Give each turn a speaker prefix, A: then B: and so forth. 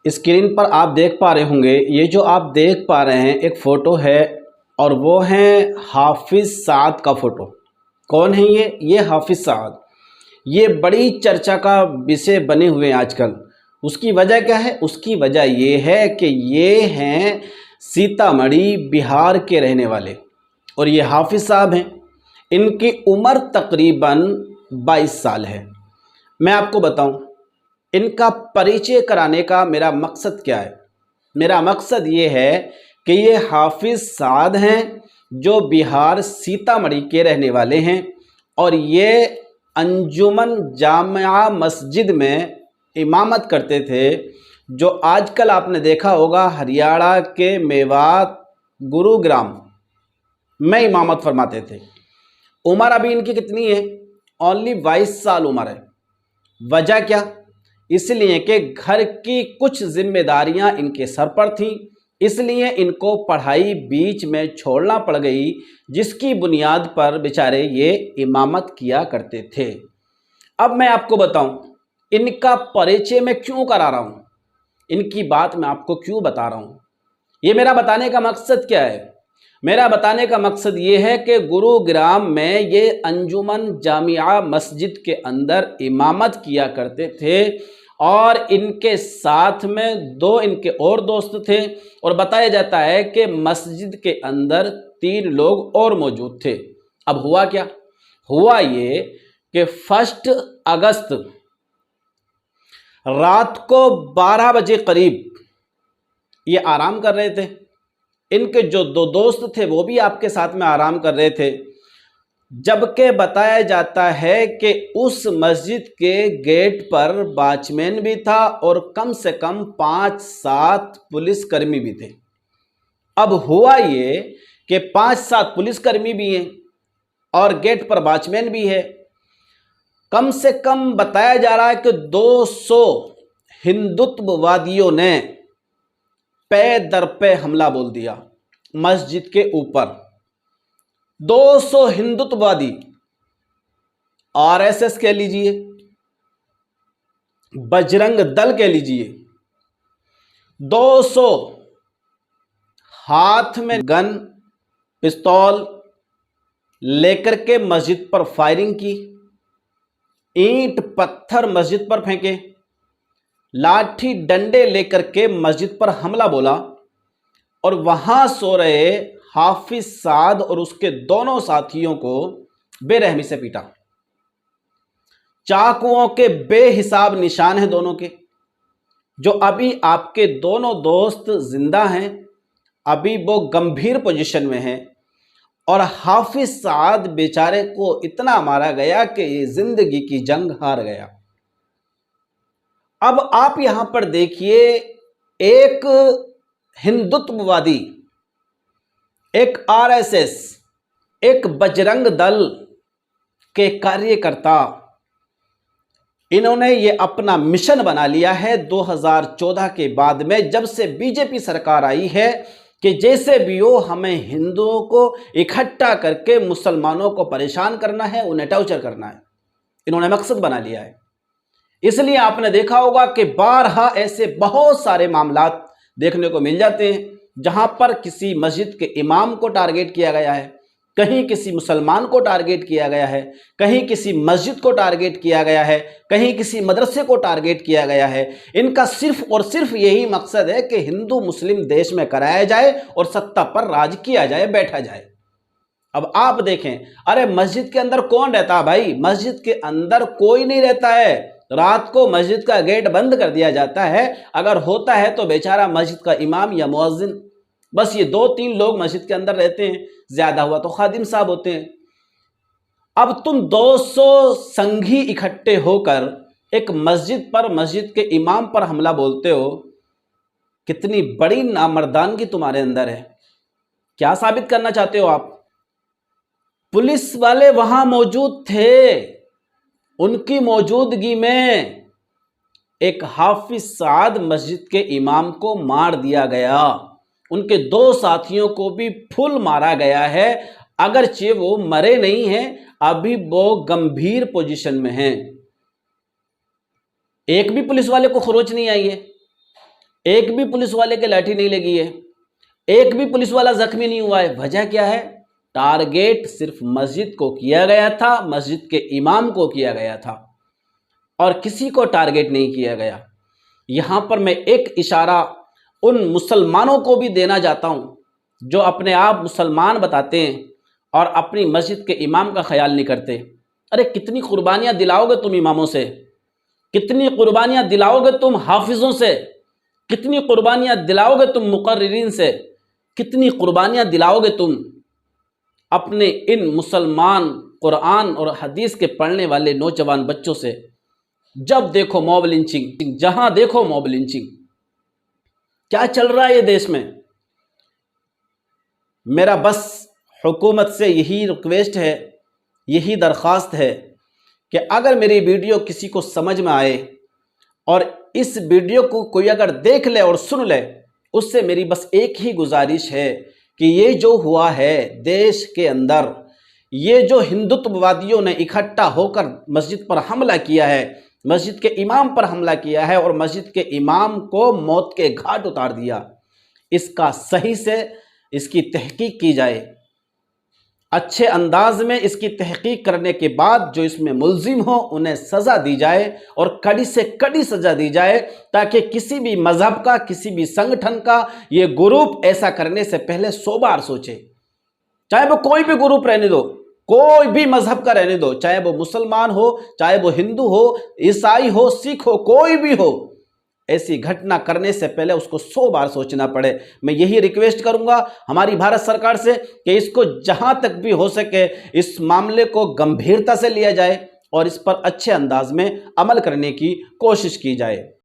A: Screen पर आप देख पा रहे होंगे, ये जो आप देख पा रहे हैं एक फ़ोटो है और वो है हाफिज़ साद का फ़ोटो। कौन है ये हाफिज़ साद। ये बड़ी चर्चा का विषय बने हुए हैं आजकल। उसकी वजह क्या है? उसकी वजह ये है कि ये हैं सीतामढ़ी बिहार के रहने वाले और ये हाफिज़ साहब हैं। इनकी उम्र तकरीबन 22 साल है। मैं आपको बताऊं, इनका परिचय कराने का मेरा मकसद क्या है। मेरा मकसद ये है कि ये हाफिज़ साद हैं जो बिहार सीतामढ़ी के रहने वाले हैं और ये अंजुमन जामिया मस्जिद में इमामत करते थे, जो आजकल आपने देखा होगा हरियाणा के मेवात गुरुग्राम में इमामत फरमाते थे। उम्र अभी इनकी कितनी है? ओनली 22 साल उम्र है। वजह क्या? इसलिए कि घर की कुछ जिम्मेदारियां इनके सर पर थीं, इसलिए इनको पढ़ाई बीच में छोड़ना पड़ गई, जिसकी बुनियाद पर बेचारे ये इमामत किया करते थे। अब मैं आपको बताऊं, इनका परिचय मैं क्यों करा रहा हूं, इनकी बात मैं आपको क्यों बता रहा हूं। ये मेरा बताने का मकसद क्या है? मेरा बताने का मकसद ये है कि गुरुग्राम में ये अंजुमन जामिया मस्जिद के अंदर इमामत किया करते थे और इनके साथ में 2 इनके और दोस्त थे और बताया जाता है कि मस्जिद के अंदर 3 लोग और मौजूद थे। अब हुआ क्या? हुआ ये कि 1 अगस्त रात को 12 बजे करीब ये आराम कर रहे थे। इनके जो 2 दोस्त थे वो भी आपके साथ में आराम कर रहे थे, जबकि बताया जाता है कि उस मस्जिद के गेट पर वॉचमैन भी था और कम से कम 5-7 पुलिसकर्मी भी थे। अब हुआ ये कि 5-7 पुलिसकर्मी भी हैं और गेट पर वॉचमैन भी है। कम से कम बताया जा रहा है कि 200 हिंदुत्ववादियों ने पे दर पे हमला बोल दिया मस्जिद के ऊपर। 200 हिंदुत्ववादी, आरएसएस कह लीजिए, बजरंग दल कह लीजिए, 200 हाथ में गन पिस्तौल लेकर के मस्जिद पर फायरिंग की, ईंट पत्थर मस्जिद पर फेंके, लाठी डंडे लेकर के मस्जिद पर हमला बोला और वहां सो रहे हाफिज़ साद और उसके दोनों साथियों को बेरहमी से पीटा। चाकुओं के बेहिसाब निशान हैं दोनों के। जो अभी आपके दोनों दोस्त जिंदा हैं, अभी वो गंभीर पोजीशन में हैं और हाफिज़ साद बेचारे को इतना मारा गया कि ये जिंदगी की जंग हार गया। अब आप यहां पर देखिए, एक हिंदुत्ववादी, एक आरएसएस, एक बजरंग दल के कार्यकर्ता, इन्होंने ये अपना मिशन बना लिया है 2014 के बाद में, जब से बीजेपी सरकार आई है, कि जैसे भी हो हमें हिंदुओं को इकट्ठा करके मुसलमानों को परेशान करना है, उन्हें टॉर्चर करना है। इन्होंने मकसद बना लिया है। इसलिए आपने देखा होगा कि बारहा ऐसे बहुत सारे मामलात देखने को मिल जाते हैं जहां पर किसी मस्जिद के इमाम को टारगेट किया गया है, कहीं किसी मुसलमान को टारगेट किया गया है, कहीं किसी मस्जिद को टारगेट किया गया है, कहीं किसी मदरसे को टारगेट किया गया है। इनका सिर्फ और सिर्फ यही मकसद है कि हिंदू मुस्लिम देश में कराया जाए और सत्ता पर राज किया जाए, बैठा जाए। अब आप देखें, अरे मस्जिद के अंदर कौन रहता है भाई? मस्जिद के अंदर कोई नहीं रहता है। रात को मस्जिद का गेट बंद कर दिया जाता है। अगर होता है तो बेचारा मस्जिद का इमाम या मुअज्जिन, बस ये 2-3 लोग मस्जिद के अंदर रहते हैं, ज्यादा हुआ तो खादिम साहब होते हैं। अब तुम 200 संघी इकट्ठे होकर एक मस्जिद पर, मस्जिद के इमाम पर हमला बोलते हो। कितनी बड़ी नामर्दानगी तुम्हारे अंदर है। क्या साबित करना चाहते हो आप? पुलिस वाले वहां मौजूद थे, उनकी मौजूदगी में एक हाफिज़ साद मस्जिद के इमाम को मार दिया गया। उनके 2 साथियों को भी फुल मारा गया है। अगरचे वो मरे नहीं हैं, अभी वो गंभीर पोजीशन में हैं। एक भी पुलिस वाले को खरोच नहीं आई है। एक भी पुलिस वाले के लाठी नहीं लगी है, एक भी पुलिस वाला जख्मी नहीं हुआ है। वजह क्या है? टारगेट सिर्फ मस्जिद को किया गया था, मस्जिद के इमाम को किया गया था और किसी को टारगेट नहीं किया गया। यहाँ पर मैं एक इशारा उन मुसलमानों को भी देना चाहता हूँ जो अपने आप मुसलमान बताते हैं और अपनी मस्जिद के इमाम का ख्याल नहीं करते। अरे कितनी कुर्बानियाँ दिलाओगे तुम इमामों से, कितनी कुर्बानियाँ दिलाओगे तुम हाफिज़ों से, कितनी कुर्बानियाँ दिलाओगे तुम मुकर्रिरीन से, कितनी कुर्बानियाँ दिलाओगे तुम अपने इन मुसलमान कुरान और हदीस के पढ़ने वाले नौजवान बच्चों से। जब देखो मॉब लिंचिंग, जहां देखो मॉब लिंचिंग। क्या चल रहा है ये देश में? मेरा बस हुकूमत से यही रिक्वेस्ट है, यही दरख्वास्त है कि अगर मेरी वीडियो किसी को समझ में आए और इस वीडियो को कोई अगर देख ले और सुन ले, उससे मेरी बस एक ही गुजारिश है कि ये जो हुआ है देश के अंदर, ये जो हिंदुत्ववादियों ने इकट्ठा होकर मस्जिद पर हमला किया है, मस्जिद के इमाम पर हमला किया है और मस्जिद के इमाम को मौत के घाट उतार दिया, इसका सही से इसकी तहकीक की जाए, अच्छे अंदाज में इसकी तहकीक करने के बाद जो इसमें मुल्जिम हो उन्हें सज़ा दी जाए और कड़ी से कड़ी सज़ा दी जाए, ताकि किसी भी मज़हब का, किसी भी संगठन का ये ग्रुप ऐसा करने से पहले 100 बार सोचे। चाहे वो कोई भी ग्रुप रहने दो, कोई भी मज़हब का रहने दो, चाहे वो मुसलमान हो, चाहे वो हिंदू हो, ईसाई हो, सिख हो, कोई भी हो, ऐसी घटना करने से पहले उसको 100 बार सोचना पड़े। मैं यही रिक्वेस्ट करूंगा हमारी भारत सरकार से कि इसको जहां तक भी हो सके इस मामले को गंभीरता से लिया जाए और इस पर अच्छे अंदाज में अमल करने की कोशिश की जाए।